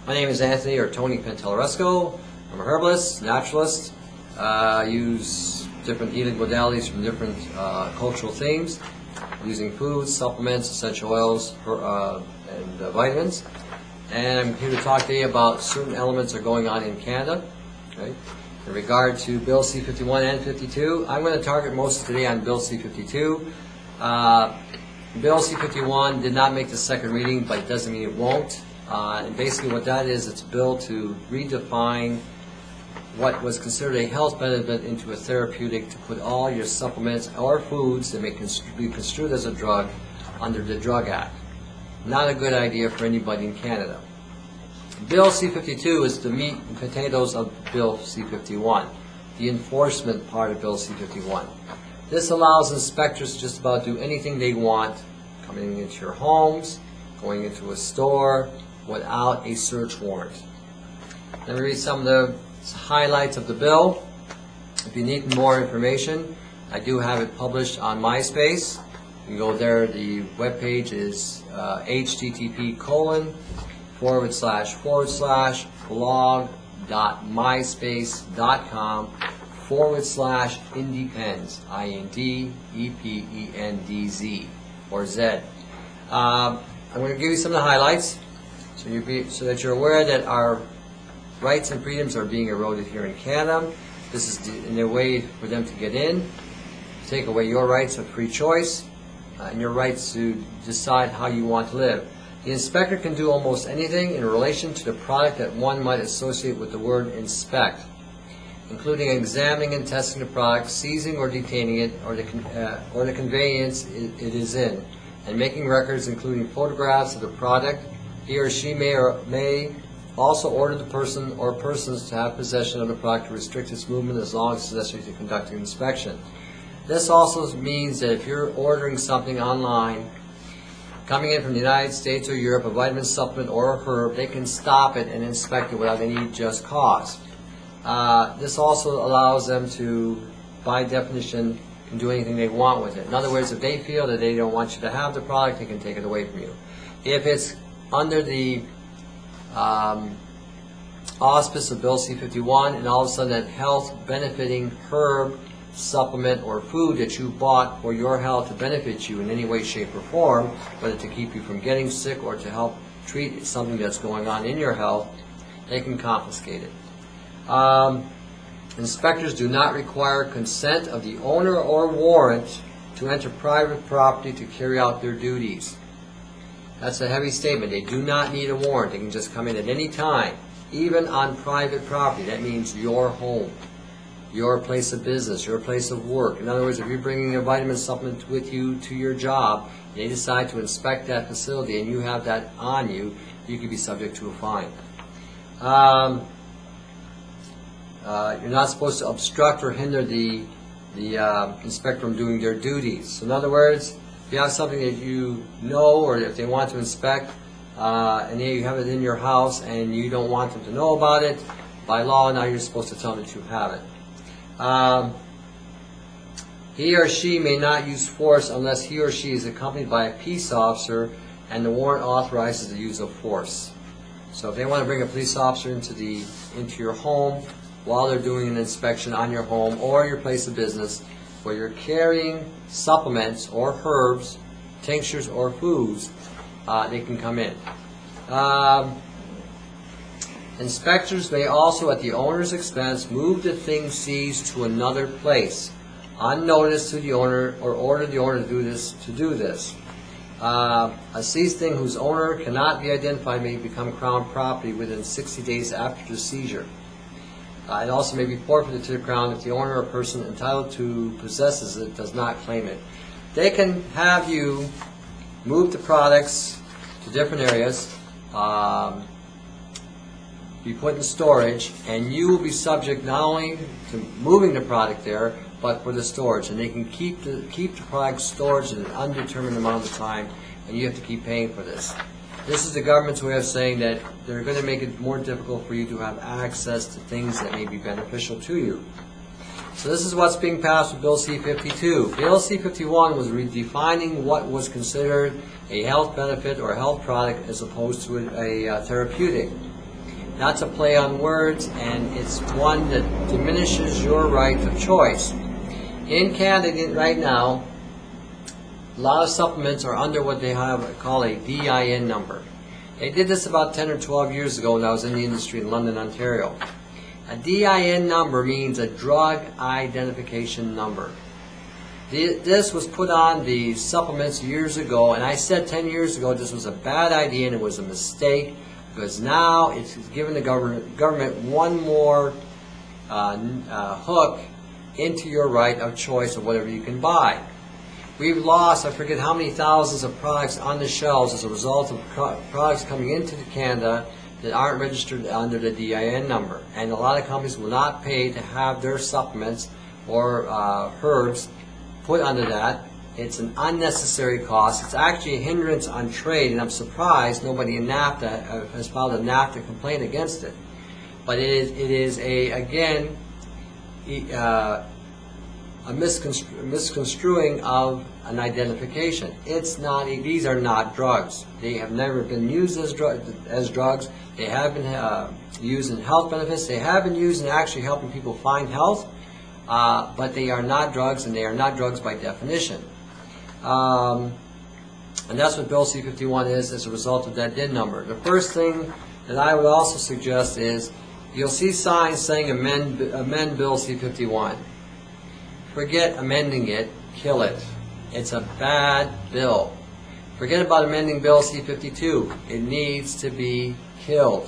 My name is Anthony or Tony Pantelleresco. I'm a herbalist, naturalist. Use different healing modalities from different cultural themes, using foods, supplements, essential oils, and vitamins. And I'm here to talk today about certain elements that are going on in Canada. Okay? In regard to Bill C-51 and 52, I'm going to target most of today on Bill C-52. Bill C-51 did not make the second reading, but it doesn't mean it won't. And basically what that is, it's a bill to redefine what was considered a health benefit into a therapeutic, to put all your supplements or foods that may be construed as a drug under the Drug Act. Not a good idea for anybody in Canada. Bill C-52 is the meat and potatoes of Bill C-51, the enforcement part of Bill C-51. This allows inspectors to just about do anything they want, coming into your homes, going into a store, without a search warrant. Let me read some of the highlights of the bill. If you need more information, I do have it published on MySpace. You can go there. The webpage is http://blog.myspace.com/independz, INDEPENDZ, or Z. I'm going to give you some of the highlights so that you're aware that our rights and freedoms are being eroded here in Canada. This is in a way for them to get in, take away your rights of free choice and your rights to decide how you want to live. The inspector can do almost anything in relation to the product that one might associate with the word inspect, including examining and testing the product, seizing or detaining it, or the conveyance it is in, and making records including photographs of the product. He or she may also order the person or persons to have possession of the product to restrict its movement as long as it's necessary to conduct an inspection. This also means that if you're ordering something online, coming in from the United States or Europe, a vitamin supplement or a herb, they can stop it and inspect it without any just cause. This also allows them to, by definition, can do anything they want with it. In other words, if they feel that they don't want you to have the product, they can take it away from you. If it's under the auspice of Bill C-51 and all of a sudden that health benefiting herb, supplement, or food that you bought for your health to benefit you in any way, shape, or form, whether to keep you from getting sick or to help treat something that's going on in your health, they can confiscate it. Inspectors do not require consent of the owner or warrant to enter private property to carry out their duties. That's a heavy statement. They do not need a warrant. They can just come in at any time, even on private property. That means your home, your place of business, your place of work. In other words, if you're bringing a vitamin supplement with you to your job, and they decide to inspect that facility and you have that on you, you could be subject to a fine. You're not supposed to obstruct or hinder the inspector from doing their duties. So in other words, if you have something that you know, or if they want to inspect, and you have it in your house and you don't want them to know about it, by law now you're supposed to tell them that you have it. He or she may not use force unless he or she is accompanied by a peace officer and the warrant authorizes the use of force. So if they want to bring a police officer into your home while they're doing an inspection on your home or your place of business where you're carrying supplements or herbs, tinctures or foods, they can come in. Inspectors may also, at the owner's expense, move the thing seized to another place, unnoticed to the owner, or order the owner to do this. A seized thing whose owner cannot be identified may become Crown property within 60 days after the seizure. It also may be forfeited to the Crown if the owner or person entitled to possesses it does not claim it. They can have you move the products to different areas, be put in storage, and you will be subject not only to moving the product there, but for the storage. And they can keep the product stored in an undetermined amount of time, and you have to keep paying for this. This is the government's way of saying that they're going to make it more difficult for you to have access to things that may be beneficial to you. So this is what's being passed with Bill C-52. Bill C-51 was redefining what was considered a health benefit or a health product as opposed to a therapeutic. That's a play on words, and it's one that diminishes your right of choice. In Canada right now, a lot of supplements are under what they call a DIN number. They did this about 10 or 12 years ago when I was in the industry in London, Ontario. A DIN number means a drug identification number. This was put on the supplements years ago, and I said 10 years ago this was a bad idea and it was a mistake, because now it's given the government one more hook into your right of choice of whatever you can buy. We've lost, I forget how many thousands of products on the shelves as a result of products coming into Canada that aren't registered under the DIN number. And a lot of companies will not pay to have their supplements or herbs put under that. It's an unnecessary cost. It's actually a hindrance on trade, and I'm surprised nobody in NAFTA has filed a NAFTA complaint against it. But it is again, a misconstruing of an identification. It's not. These are not drugs. They have never been used as drugs. They have been used in health benefits. They have been used in actually helping people find health, but they are not drugs, and they are not drugs by definition. And that's what Bill C-51 is as a result of that DIN number. The first thing that I would also suggest is you'll see signs saying amend Bill C-51. Forget amending it, kill it. It's a bad bill. Forget about amending Bill C-52. It needs to be killed.